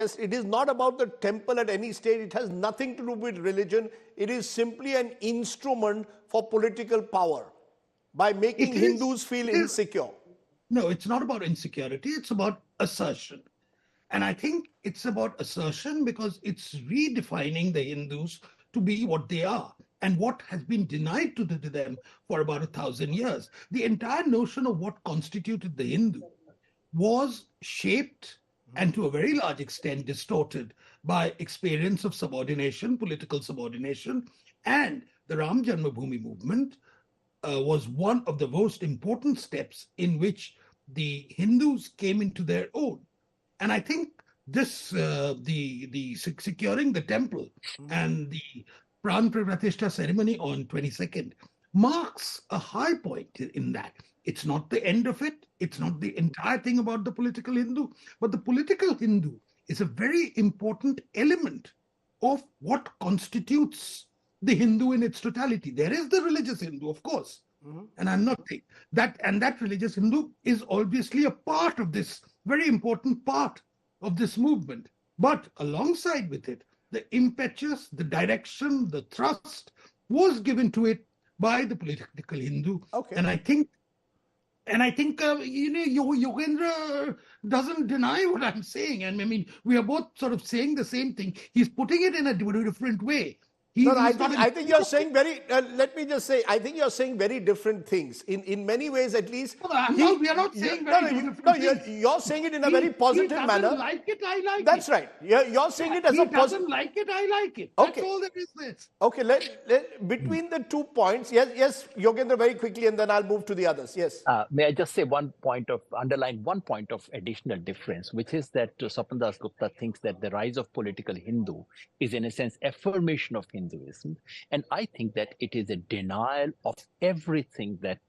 Yes, it is not about the temple at any stage. It has nothing to do with religion. It is simply an instrument for political power by making It is, Hindus feel it is, insecure. no, it's not about insecurity, it's about assertion. And I think it's about assertion because it's redefining the Hindus to be what they are and what has been denied to them for about 1,000 years. The entire notion of what constituted the Hindu was shaped and to a very large extent distorted by experience of subordination, political subordination, and the Ram Janmabhoomi movement was one of the most important steps in which the Hindus came into their own. And I think this, the securing the temple and the Pran Pratishtha ceremony on 22nd marks a high point in that. It's not the end of it. It's not the entire thing about the political Hindu, but the political Hindu is a very important element of what constitutes the Hindu in its totality. There is the religious Hindu, of course, and I'm not saying that, and that religious Hindu is obviously a part of this, very important part of this movement. But alongside with it, the impetus, the direction, the thrust was given to it by the political Hindu. Okay. And I think Yogendra doesn't deny what I'm saying. And I mean, we are both sort of saying the same thing. He's putting it in a different way. No, I think you're saying very, let me just say, I think you're saying very different things. In many ways, at least. No, we are not saying very different things. You're saying it in a very positive manner. He doesn't like it, I like That's it. right. You're saying it as a positive. He doesn't like it, I like it. That's Okay. all there is this. Okay, between the 2 points, yes, Yogendra, very quickly, and then I'll move to the others. Yes. May I just say underline one point of additional difference, which is that Swapan Das Gupta thinks that the rise of political Hindu is in a sense affirmation of Hinduism. And I think that it is a denial of everything that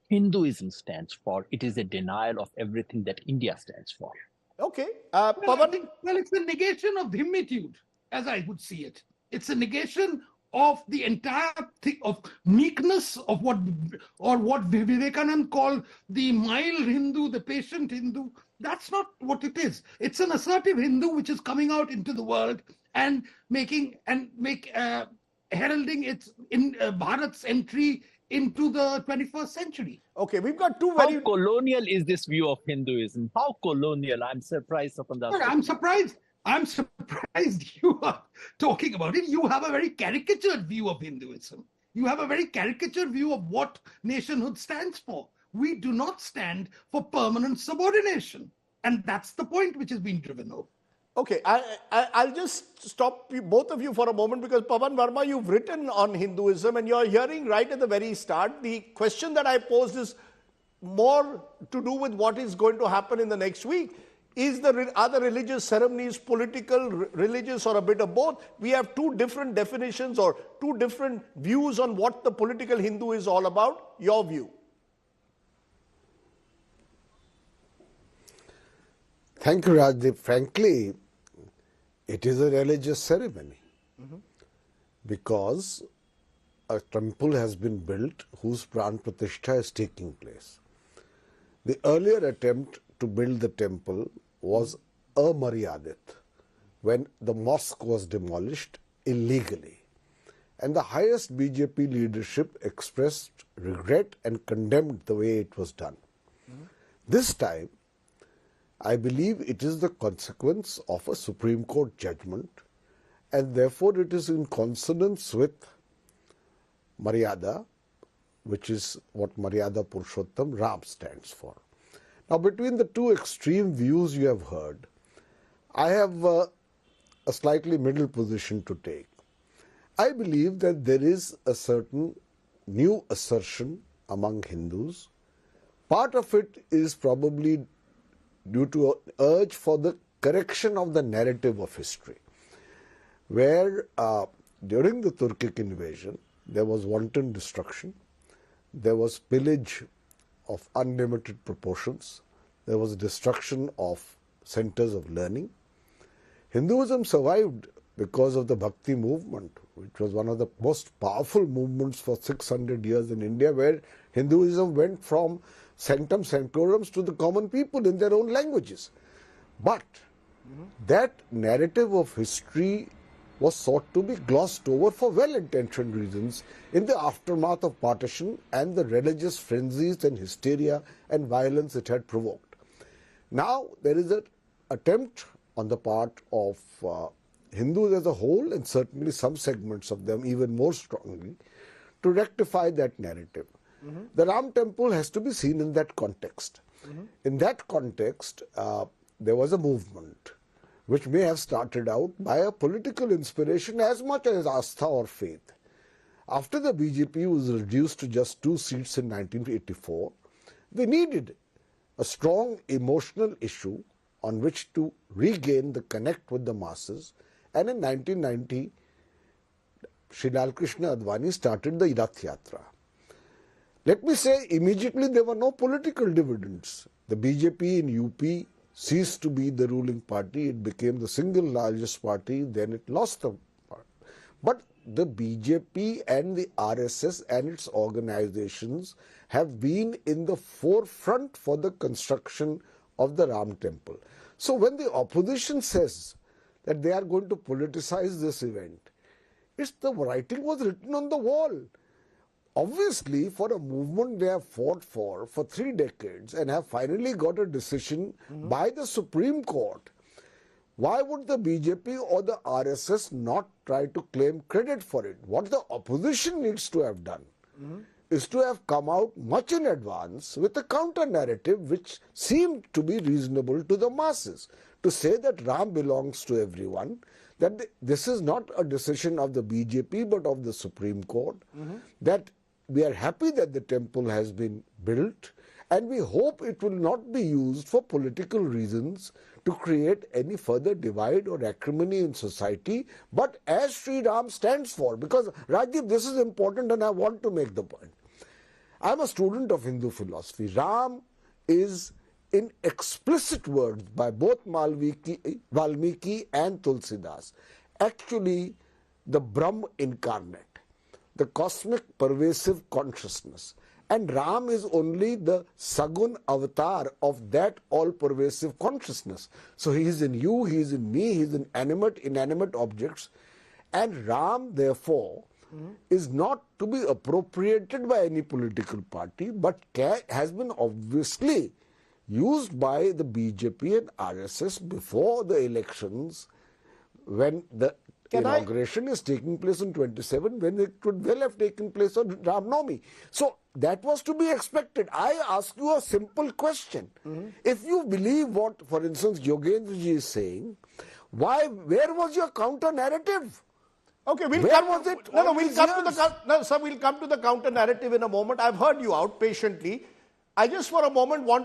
Hinduism stands for. It is a denial of everything that India stands for. Okay. Well, it's a negation of dhimmitude, as I would see it. It's a negation of the entire thing of meekness of what Vivekananda called the mild Hindu, the patient Hindu. That's not what it is. It's an assertive Hindu which is coming out into the world and heralding its Bharat's entry into the 21st century. Okay, we've got two very... How colonial is this view of Hinduism? How colonial? I'm surprised, Swapan Das. I'm surprised you are talking about it. You have a very caricatured view of Hinduism. You have a very caricatured view of what nationhood stands for. We do not stand for permanent subordination. And that's the point which is being driven home. Okay, I'll just stop you, both of you for a moment, because Pavan Verma, you've written on Hinduism and you're hearing right at the very start. The question that I posed is more to do with what is going to happen in the next week. Are the religious ceremonies political, religious, or a bit of both? We have two different definitions or two different views on what the political Hindu is all about. Your view? Thank you, Rajdeep. Frankly, it is a religious ceremony because a temple has been built whose Pran Pratishtha is taking place. The earlier attempt to build the temple was amaryadit, when the mosque was demolished illegally. And the highest BJP leadership expressed regret and condemned the way it was done. This time, I believe it is the consequence of a Supreme Court judgment, and therefore it is in consonance with Maryada, which is what Maryada Purushottam Ram stands for. Now, between the two extreme views you have heard, I have a slightly middle position to take. I believe that there is a certain new assertion among Hindus. Part of it is probably due to an urge for the correction of the narrative of history, where during the Turkic invasion, there was wanton destruction, there was pillage of unlimited proportions, there was destruction of centers of learning. Hinduism survived because of the Bhakti movement, which was one of the most powerful movements for 600 years in India, where Hinduism went from sanctum sanctorums to the common people in their own languages. But that narrative of history was sought to be glossed over for well-intentioned reasons in the aftermath of partition and the religious frenzies and hysteria and violence it had provoked. Now there is an attempt on the part of Hindus as a whole, and certainly some segments of them even more strongly, to rectify that narrative. The Ram temple has to be seen in that context. In that context, there was a movement which may have started out by a political inspiration as much as astha or faith. After the BJP was reduced to just 2 seats in 1984, they needed a strong emotional issue on which to regain the connect with the masses, and in 1990, Shri Lal Krishna Advani started the Rath Yatra. Let me say, immediately there were no political dividends. The BJP in UP ceased to be the ruling party. It became the single largest party. Then it lost the part. But the BJP and the RSS and its organizations have been in the forefront for the construction of the Ram temple. So when the opposition says that they are going to politicize this event, it's the writing was written on the wall. Obviously, for a movement they have fought for 3 decades and have finally got a decision by the Supreme Court, why would the BJP or the RSS not try to claim credit for it? What the opposition needs to have done is to have come out much in advance with a counter narrative which seemed to be reasonable to the masses, to say that Ram belongs to everyone, that this is not a decision of the BJP but of the Supreme Court, that we are happy that the temple has been built, and we hope it will not be used for political reasons to create any further divide or acrimony in society, but as Sri Ram stands for. Because, Rajiv, this is important and I want to make the point. I am a student of Hindu philosophy. Ram is, in explicit words by both Valmiki and Tulsidas, actually the Brahm incarnate, the cosmic pervasive consciousness. And Ram is only the Sagun avatar of that all-pervasive consciousness. So he is in you, he is in me, he is in animate, inanimate objects. And Ram, therefore, is not to be appropriated by any political party, but has been obviously used by the BJP and RSS before the elections, when the inauguration is taking place on 27, when it could well have taken place on Ram Navami. So that was to be expected. I ask you a simple question. If you believe what, for instance, Yogendra ji is saying, where was your counter narrative? Okay, we'll Where come. was it No, all we'll these come to years? the we'll come to the counter narrative in a moment. I've heard you out patiently. I just for a moment want